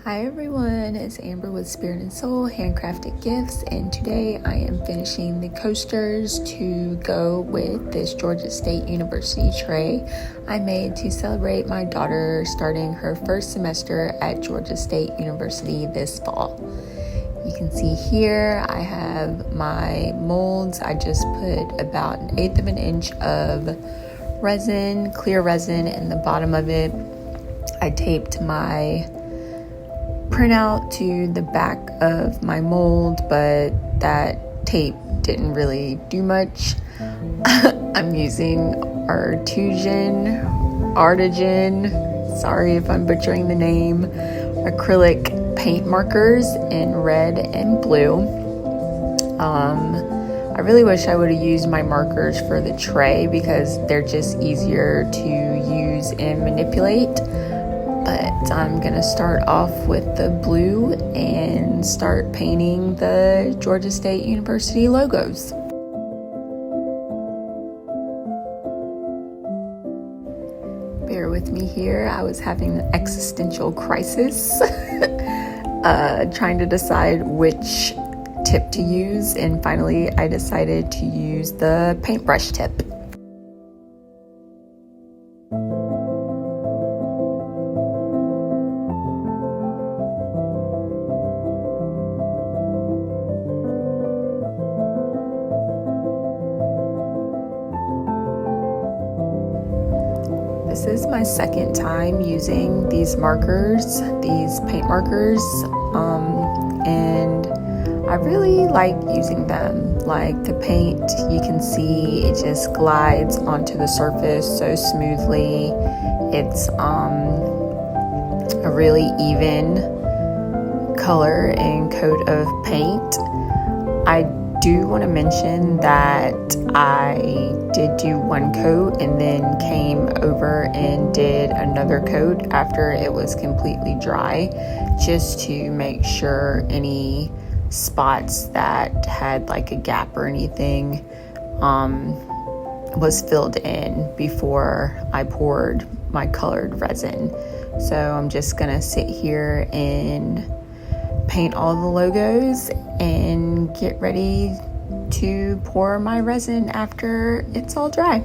Hi everyone, it's Amber with Spirit&Soul Handcrafted Gifts, and today I am finishing the coasters to go with this Georgia State University tray I made to celebrate my daughter starting her first semester at Georgia State University this fall. You can see here I have my molds. I just put about 1/8 of an inch of resin, clear resin, in the bottom of it. I taped my printout to the back of my mold, but that tape didn't really do much. I'm using Artigen, sorry if I'm butchering the name, acrylic paint markers in red and blue. I really wish I would have used my markers for the tray because they're just easier to use and manipulate. But I'm gonna start off with the blue and start painting the Georgia State University logos. Bear with me here, I was having an existential crisis trying to decide which tip to use, and finally I decided to use the paintbrush tip. This is my second time using these markers, these paint markers, and I really like using them. Like the paint, you can see it just glides onto the surface so smoothly. It's a really even color and coat of paint. I do want to mention that I did do one coat and then came over and did another coat after it was completely dry, just to make sure any spots that had like a gap or anything was filled in before I poured my colored resin. So I'm just gonna sit here and paint all the logos and get ready to pour my resin after it's all dry.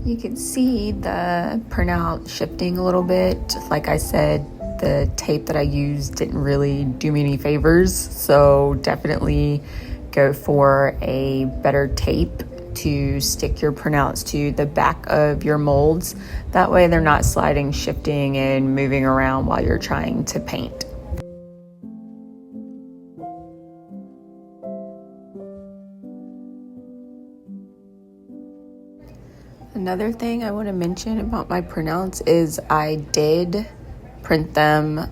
You can see the printout shifting a little bit. Like I said, the tape that I used didn't really do me any favors, so definitely go for a better tape to stick your printouts to the back of your molds. That way they're not sliding, shifting, and moving around while you're trying to paint. Another thing I want to mention about my printouts is I did print them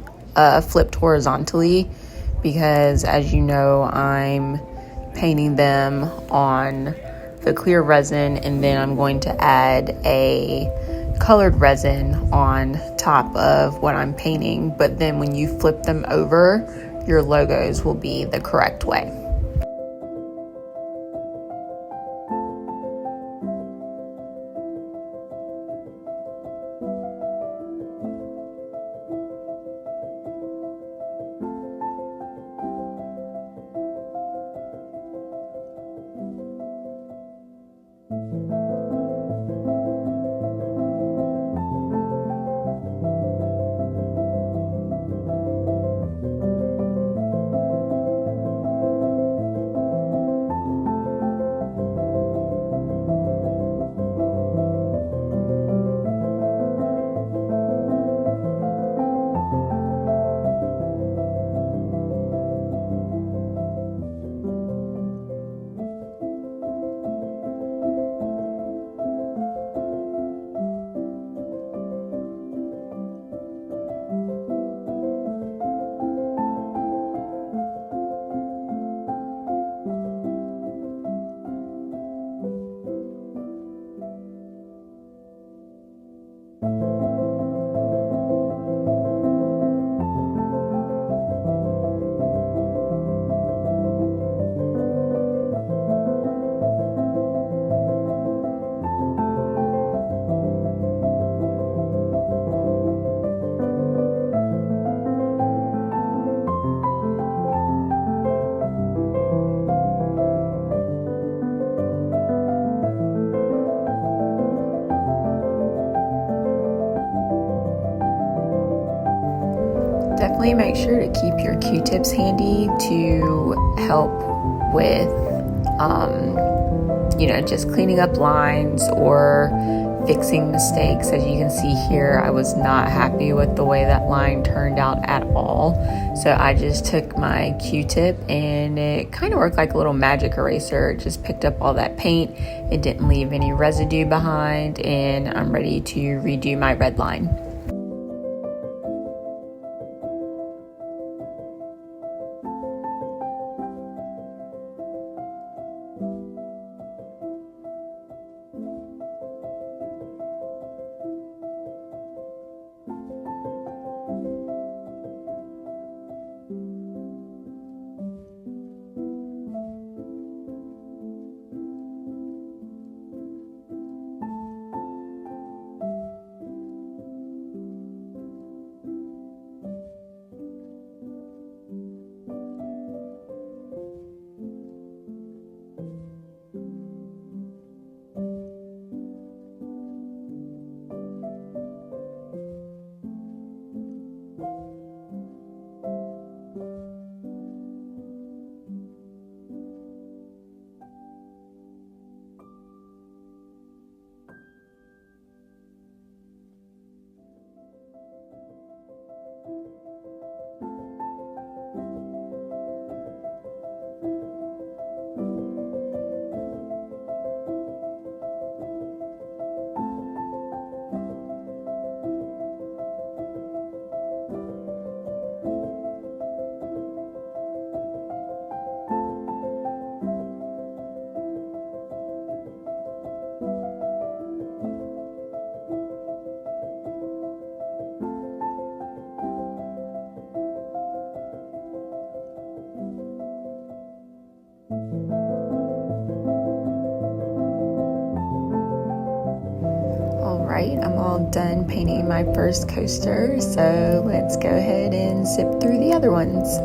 flipped horizontally because, as you know, I'm painting them on the clear resin, and then I'm going to add a colored resin on top of what I'm painting. But then when you flip them over, your logos will be the correct way. definitely make sure to keep your Q-tips handy to help with, just cleaning up lines or fixing mistakes. As you can see here, I was not happy with the way that line turned out at all. So I just took my Q-tip and it kind of worked like a little magic eraser. It just picked up all that paint. It didn't leave any residue behind, and I'm ready to redo my red line. Alright, I'm all done painting my first coaster, so let's go ahead and zip through the other ones.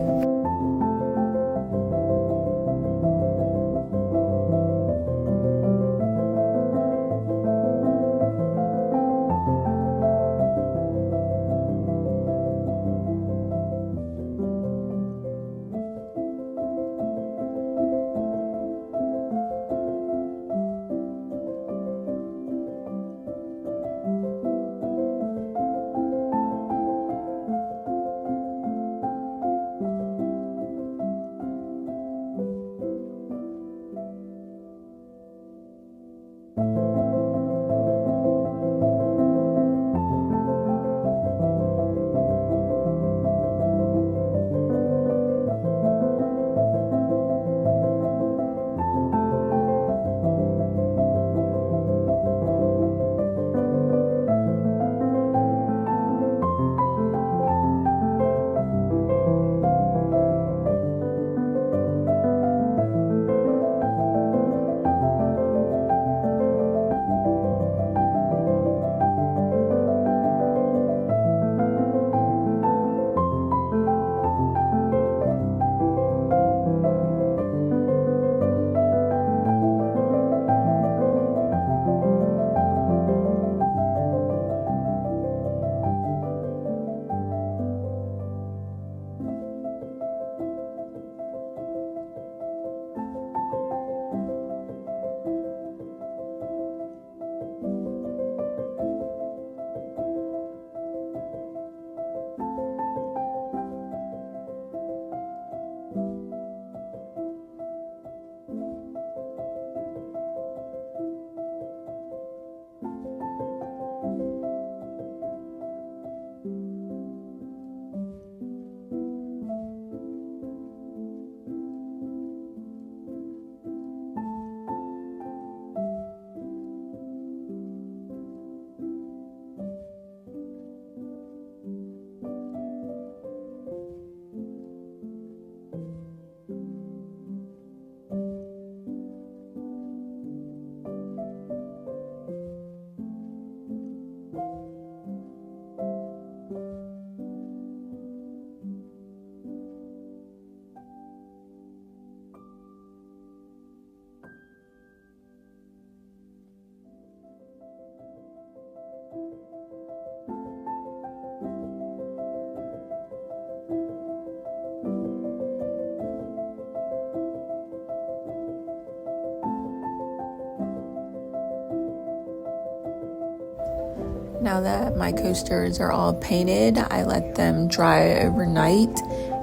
Now that my coasters are all painted, I let them dry overnight.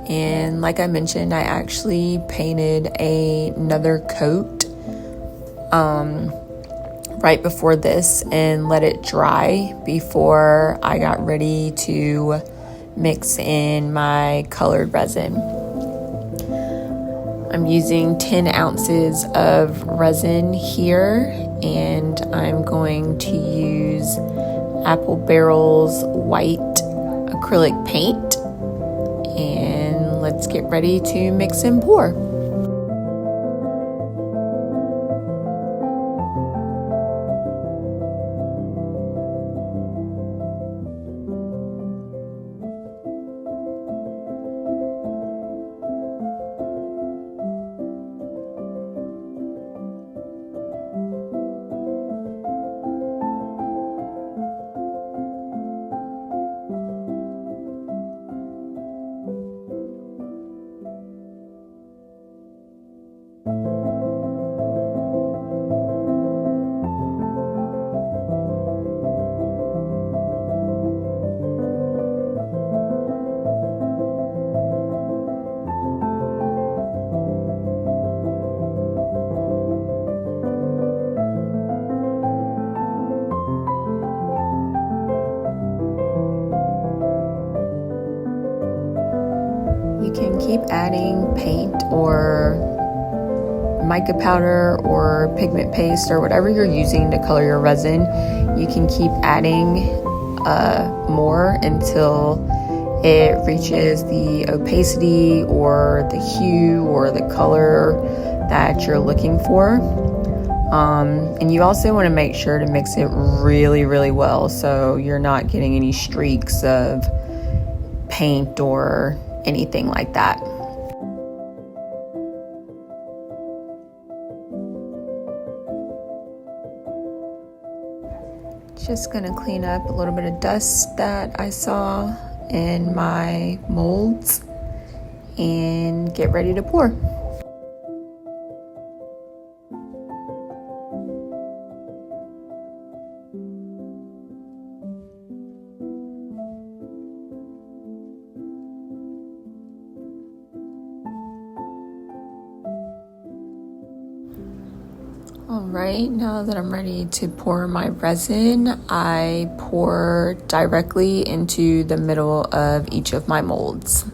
And like I mentioned, I actually painted another coat right before this and let it dry before I got ready to mix in my colored resin. I'm using 10 ounces of resin here, and I'm going to use Apple Barrel's white acrylic paint, and let's get ready to mix and pour. You can keep adding paint or mica powder or pigment paste or whatever you're using to color your resin. You can keep adding more until it reaches the opacity or the hue or the color that you're looking for. And you also want to make sure to mix it really, really well so you're not getting any streaks of paint or anything like that. Just gonna clean up a little bit of dust that I saw in my molds and get ready to pour. Alright, now that I'm ready to pour my resin, I pour directly into the middle of each of my molds.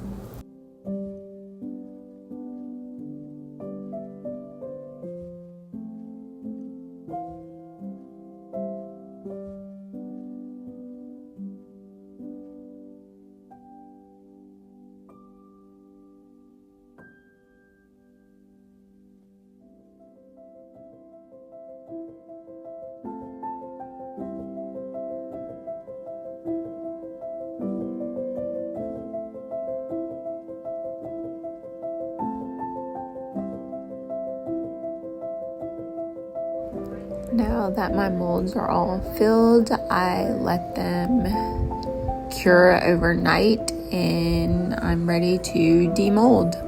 Now that my molds are all filled, I let them cure overnight and I'm ready to demold.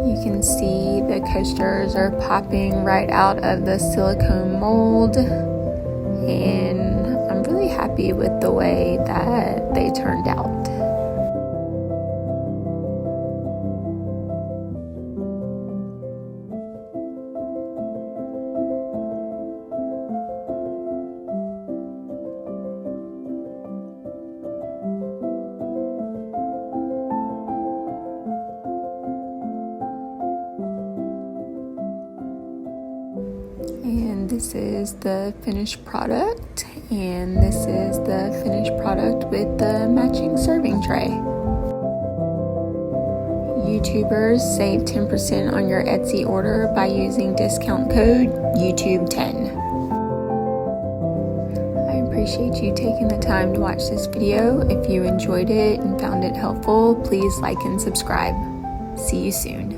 You can see the coasters are popping right out of the silicone mold, and I'm really happy with the way that they turned out. And this is the finished product, and this is the finished product with the matching serving tray. YouTubers save 10% on your Etsy order by using discount code YouTube10. I appreciate you taking the time to watch this video. If you enjoyed it and found it helpful, please like and subscribe. See you soon.